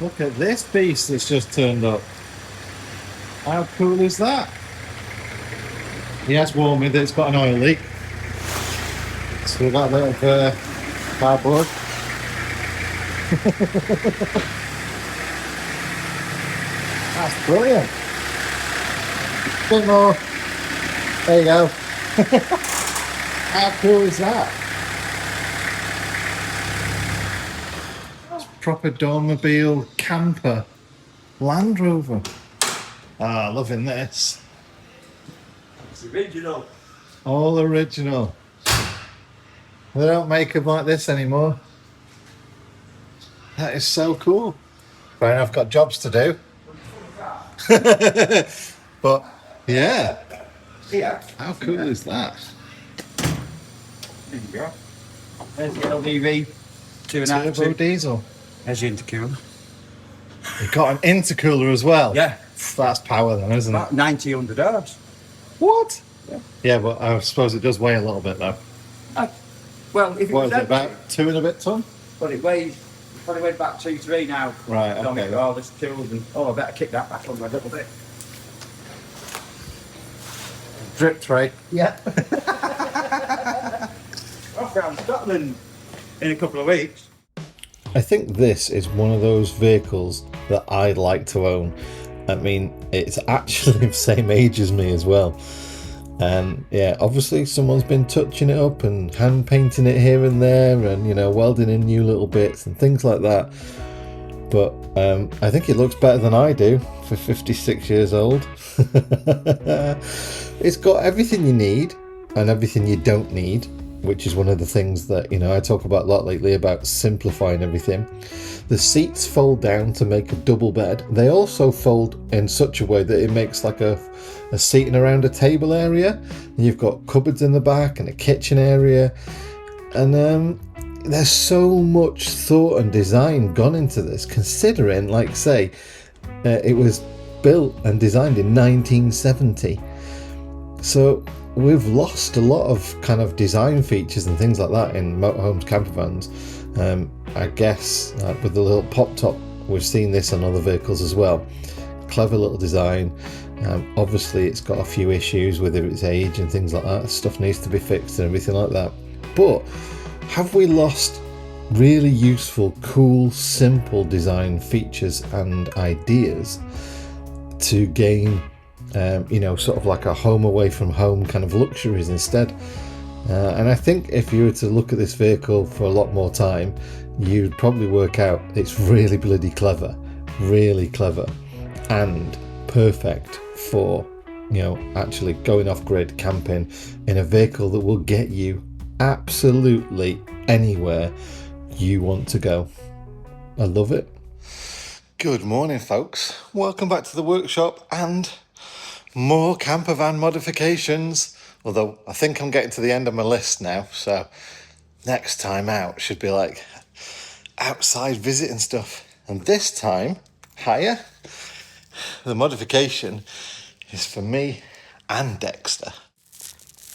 Look at this beast that's just turned up. How cool is that? He has warned me that it's got an oil leak. So we've got a bit of cardboard. That's brilliant. Bit more. There you go. How cool is that? That's proper Dawnmobile camper Land Rover. Ah, loving this. It's original. All original. They don't make them like this anymore. That is so cool. Fair enough, got jobs to do. But yeah. Here. How cool is that? There you go. There's the LDV 2.5 Turbo diesel. There's the intercooler. You've got an intercooler as well. Yeah. That's power then, isn't it? About 1,900 hours. What? Yeah. Yeah, but I suppose it does weigh a little bit though. Well, if it What was is it, empty, about 2 and a bit ton? but it weighs, probably weighed about 2-3 now. Right, Done okay. it with all this tools and, I better kick that back on a little bit. Drip tray. Yeah. Off round Scotland in a couple of weeks. I think this is one of those vehicles that I'd like to own. I mean, it's actually the same age as me as well. And yeah, obviously someone's been touching it up and hand painting it here and there and, you know, welding in new little bits and things like that. But I think it looks better than I do for 56 years old. It's got everything you need and everything you don't need, which is one of the things that, you know, I talk about a lot lately about simplifying everything. The seats fold down to make a double bed. They also fold in such a way that it makes like a seating around a table area. And you've got cupboards in the back and a kitchen area. And there's so much thought and design gone into this, considering, like say, it was built and designed in 1970. So we've lost a lot of kind of design features and things like that in motorhomes, campervans. I guess with the little pop top, we've seen this on other vehicles as well. Clever little design. Obviously it's got a few issues with its age and things like that. Stuff needs to be fixed and everything like that. But have we lost really useful, cool, simple design features and ideas to gain you know, sort of like a home away from home kind of luxuries instead? And I think if you were to look at this vehicle for a lot more time, you'd probably work out it's really bloody clever, really clever, and perfect for, you know, actually going off grid camping in a vehicle that will get you absolutely anywhere you want to go. I love it. Good morning, folks. Welcome back to the workshop and more campervan modifications. Although I think I'm getting to the end of my list now, so next time out should be like outside visit and stuff. And this time, higher, the modification is for me and Dexter.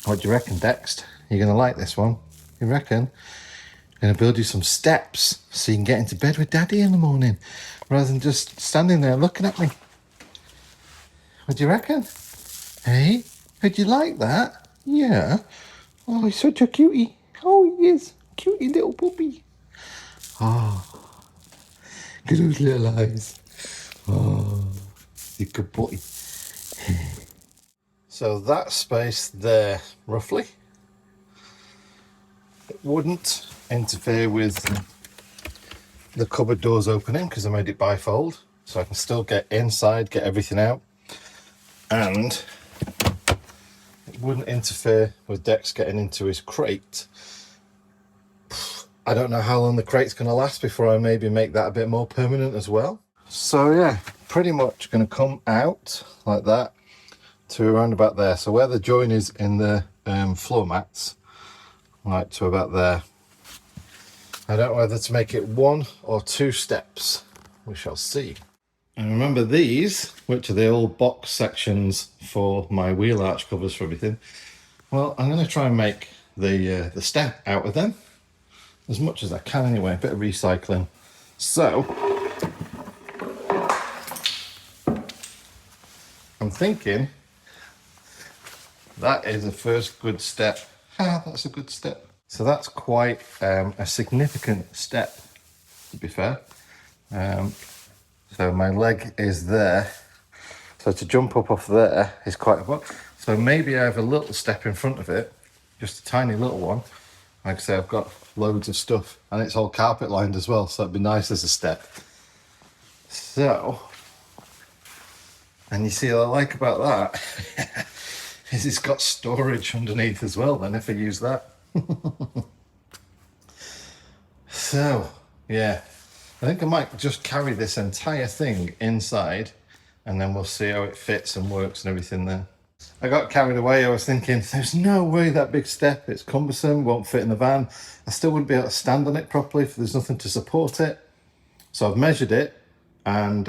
What do you reckon, Dext? You're going to like this one? You reckon? I'm going to build you some steps so you can get into bed with Daddy in the morning rather than just standing there looking at me. What do you reckon? Hey? Would you like that? Yeah. Oh, he's such a cutie. Oh, he is. Cutie little puppy. Oh. Look at those little eyes. Oh, he's a good boy. So that space there, roughly, it wouldn't interfere with the cupboard doors opening because I made it bifold. So I can still get inside, get everything out. And wouldn't interfere with Dex getting into his crate. I don't know how long the crate's going to last before I maybe make that a bit more permanent as well. So yeah, pretty much going to come out like that to around about there. So where the join is in the floor mats, right to about there. I don't know whether to make it 1 or 2 steps. We shall see. And remember these, which are the old box sections for my wheel arch covers for everything. Well, I'm going to try and make the step out of them as much as I can anyway, a bit of recycling. So I'm thinking that is the first good step. Ah, that's a good step. So that's quite a significant step, to be fair. So my leg is there. So to jump up off there is quite a lot. So maybe I have a little step in front of it, just a tiny little one. Like I say, I've got loads of stuff and it's all carpet lined as well, so it'd be nice as a step. So, and you see what I like about that is it's got storage underneath as well then if I use that. So, yeah, I think I might just carry this entire thing inside and then we'll see how it fits and works and everything there. I got carried away. I was thinking, there's no way that big step, it's cumbersome, won't fit in the van. I still wouldn't be able to stand on it properly if there's nothing to support it. So I've measured it and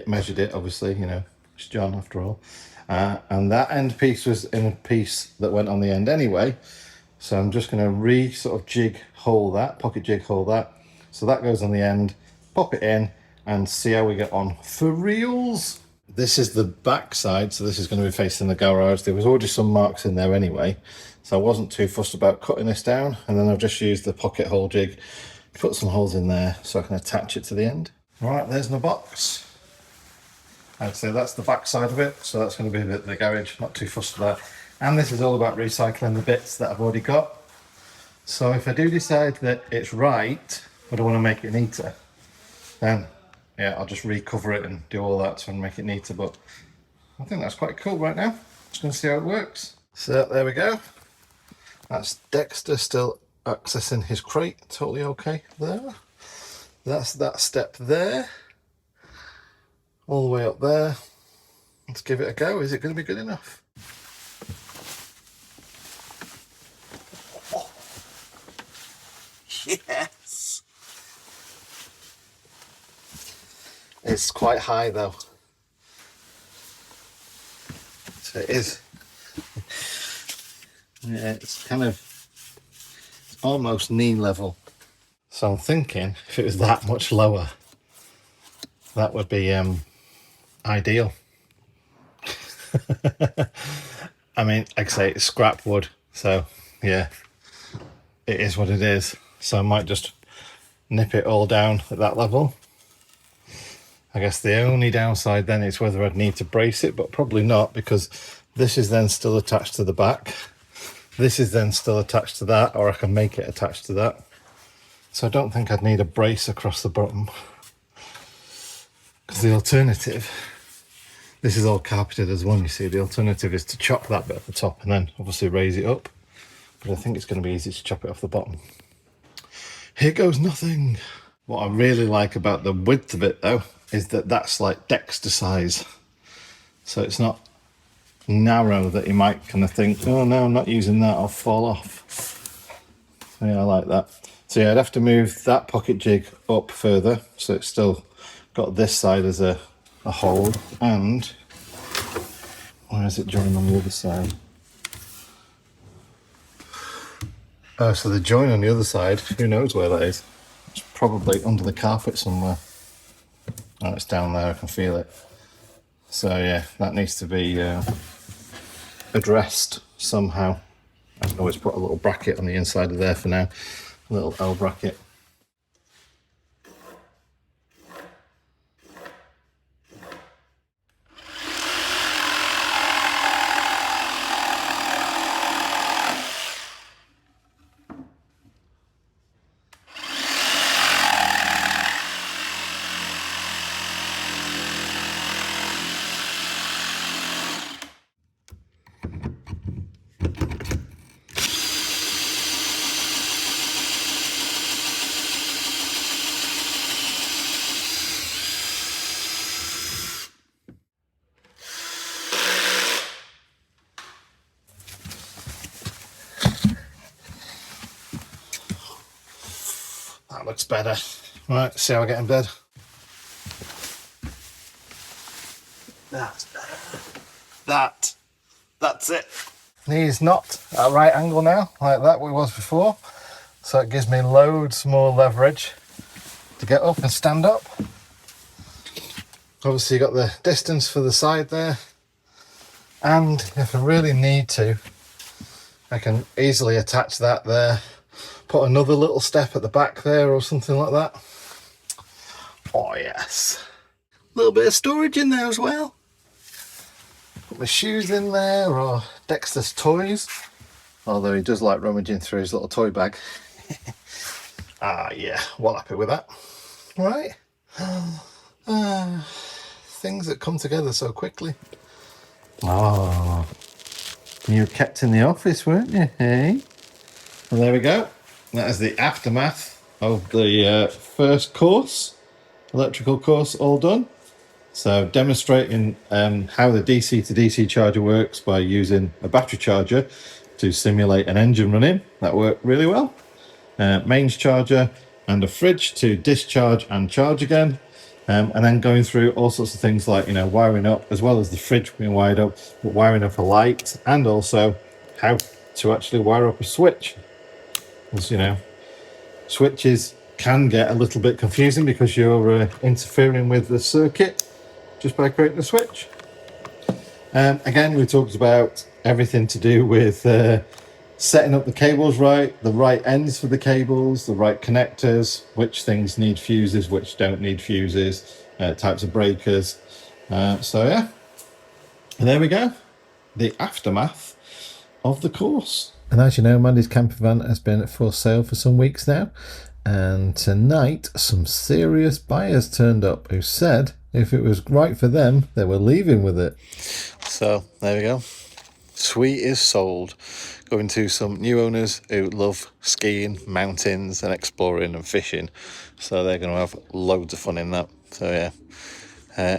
measured it, obviously, you know, it's John after all. And that end piece was in a piece that went on the end anyway. So I'm just going to sort of jig hole that, pocket jig hole that. So that goes on the end, pop it in and see how we get on for reals. This is the back side, so this is going to be facing the garage. There was already some marks in there anyway, so I wasn't too fussed about cutting this down. And then I've just used the pocket hole jig to put some holes in there so I can attach it to the end. Right, there's my box. I'd say that's the back side of it, so that's going to be a bit of the garage, not too fussed about that. And this is all about recycling the bits that I've already got. So if I do decide that it's right, but I want to make it neater, then yeah, I'll just recover it and do all that to make it neater. But I think that's quite cool right now. Just going to see how it works. So there we go. That's Dexter still accessing his crate. Totally okay there. That's that step there. All the way up there. Let's give it a go. Is it going to be good enough? Yes. It's quite high though. So it is. Yeah, it's kind of almost knee level. So I'm thinking if it was that much lower, that would be ideal. I mean, like I say, it's scrap wood, so yeah, it is what it is. So I might just nip it all down at that level. I guess the only downside then is whether I'd need to brace it, but probably not, because this is then still attached to the back. This is then still attached to that, or I can make it attached to that. So I don't think I'd need a brace across the bottom. Because the alternative, this is all carpeted as one, you see, the alternative is to chop that bit at the top and then obviously raise it up. But I think it's going to be easy to chop it off the bottom. Here goes nothing. What I really like about the width of it though, is that that's like Dexter size. So it's not narrow that you might kind of think, oh no, I'm not using that, I'll fall off. So yeah, I like that. So yeah, I'd have to move that pocket jig up further, so it's still got this side as a hole. And where is it joined on the other side? Oh, so the join on the other side, who knows where that is? It's probably under the carpet somewhere. Oh, it's down there, I can feel it. So yeah, that needs to be addressed somehow. I can always put a little bracket on the inside of there for now, a little L bracket. That looks better. Right, see how I get in bed. That's better. That's it. Knee's not at right angle now, like that we was before. So it gives me loads more leverage to get up and stand up. Obviously you got the distance for the side there. And if I really need to, I can easily attach that there, put another little step at the back there or something like that. Oh yes. A little bit of storage in there as well. Put my shoes in there, or Dexter's toys. Although he does like rummaging through his little toy bag. Yeah, well happy with that. Right. Things that come together so quickly. Oh, you were kept in the office, weren't you? Hey? Well, there we go. That is the aftermath of the first course, electrical course, all done. So demonstrating how the DC to DC charger works by using a battery charger to simulate an engine running. That worked really well. Mains charger and a fridge to discharge and charge again. And then going through all sorts of things like, wiring up, as well as the fridge being wired up, but wiring up a light, and also how to actually wire up a switch. Because, switches can get a little bit confusing because you're interfering with the circuit just by creating a switch. Again, we talked about everything to do with setting up the cables right, the right ends for the cables, the right connectors, which things need fuses, which don't need fuses, types of breakers. So yeah, and there we go, the aftermath of the course. And as you know, Mandy's campervan has been for sale for some weeks now, and tonight some serious buyers turned up who said if it was right for them, they were leaving with it. So there we go. Sweet is sold. Going to some new owners who love skiing, mountains and exploring and fishing. So they're going to have loads of fun in that. So yeah,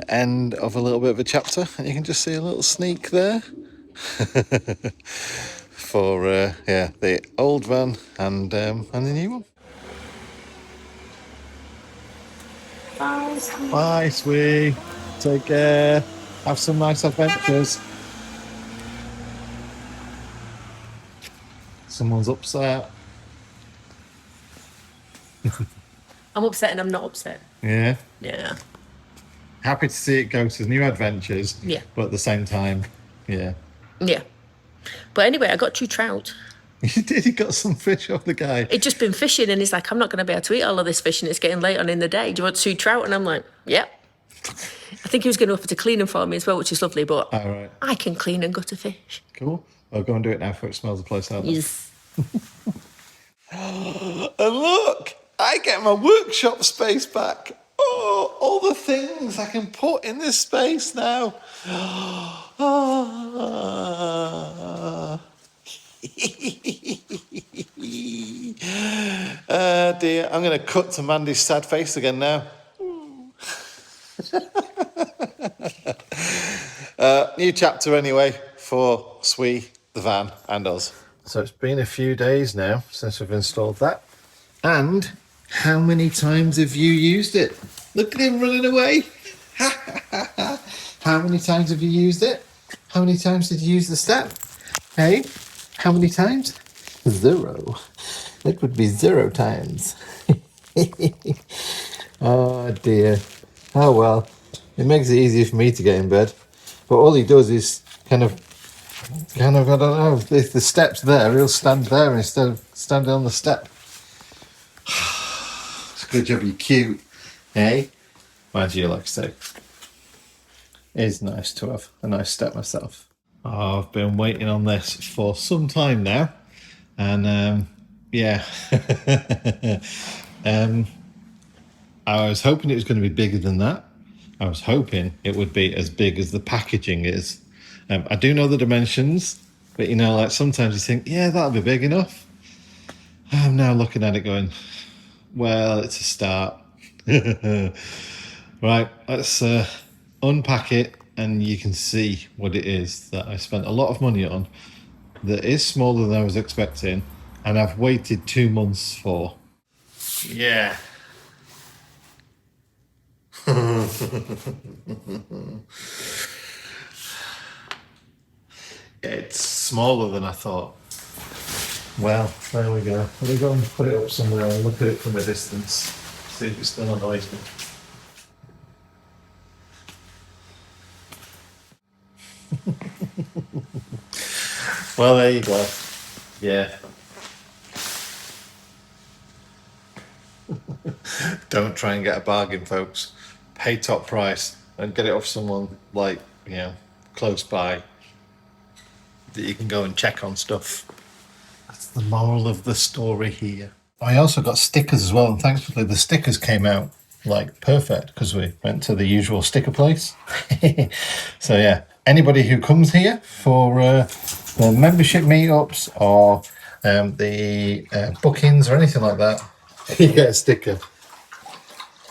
end of a little bit of a chapter. And you can just see a little sneak there. For the old van and the new one. Bye, sweet. Bye, sweet. Take care. Have some nice adventures. Someone's upset. I'm upset and I'm not upset. Yeah. Yeah. Happy to see it go to new adventures. Yeah. But at the same time, yeah. Yeah. But anyway, I got 2 trout. You did. He got some fish off the guy. He'd just been fishing and he's like, I'm not going to be able to eat all of this fish and it's getting late on in the day. Do you want 2 trout? And I'm like, yep. I think he was going to offer to clean them for me as well, which is lovely, but All right. I can clean and gut a fish. Cool. I'll go and do it now before it smells the place out. Yes. And look, I get my workshop space back. Oh, all the things I can put in this space now. Dear, I'm going to cut to Mandy's sad face again now. New chapter anyway for Swee, the van, and us. So it's been a few days now since we've installed that. And how many times have you used it? Look at him running away. How many times have you used it? How many times did you use the step? Hey, how many times? 0. It would be 0 times. Oh dear. Oh well. It makes it easier for me to get in bed. But all he does is kind of, I don't know, if the step's there, he'll stand there instead of standing on the step. It's a good job you're cute, eh? Mind you, like I say, it is nice to have a nice step myself. Oh, I've been waiting on this for some time now. And, yeah. I was hoping it was going to be bigger than that. I was hoping it would be as big as the packaging is. I do know the dimensions, but like sometimes you think, yeah, that'll be big enough. I'm now looking at it going, well, it's a start. Right, let's unpack it and you can see what it is that I spent a lot of money on that is smaller than I was expecting and I've waited 2 months for. Yeah. It's smaller than I thought. Well, there we go. Let me go and put it up somewhere and look at it from a distance. See if it still annoys me. Well, there you go. Yeah. Don't try and get a bargain, folks. Pay top price and get it off someone like, close by that you can go and check on stuff. That's the moral of the story here. I also got stickers as well, and thankfully the stickers came out like perfect because we went to the usual sticker place. So yeah, anybody who comes here for the membership meetups or the bookings or anything like that, you get a sticker.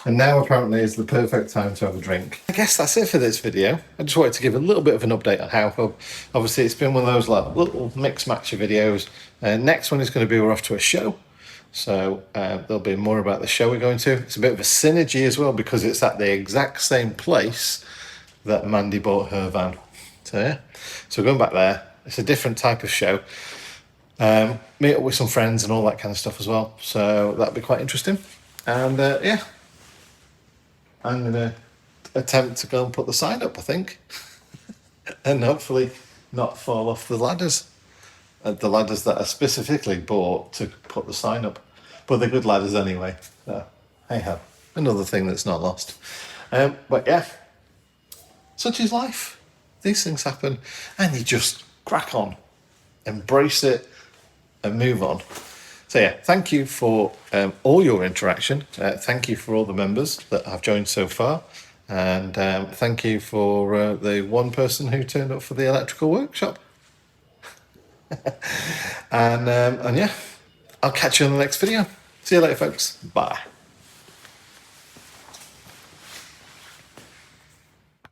And now apparently is the perfect time to have a drink. I guess that's it for this video. I just wanted to give a little bit of an update on How Hub. Obviously it's been one of those like little mix match of videos. Next one is going to be we're off to a show. So there'll be more about the show we're going to. It's a bit of a synergy as well because it's at the exact same place that Mandy bought her van. So yeah, so we're going back there. It's a different type of show. Meet up with some friends and all that kind of stuff as well. So that'll be quite interesting. And yeah, I'm going to attempt to go and put the sign up, I think. And hopefully not fall off the ladders. The ladders that are specifically bought to put the sign up. But they're good ladders anyway. So, hey ho. Another thing that's not lost. But yeah, such is life. These things happen. And you just crack on. Embrace it and move on. So yeah, thank you for all your interaction. Thank you for all the members that have joined so far. And thank you for the one person who turned up for the electrical workshop. And yeah, I'll catch you in the next video. See you later, folks. Bye.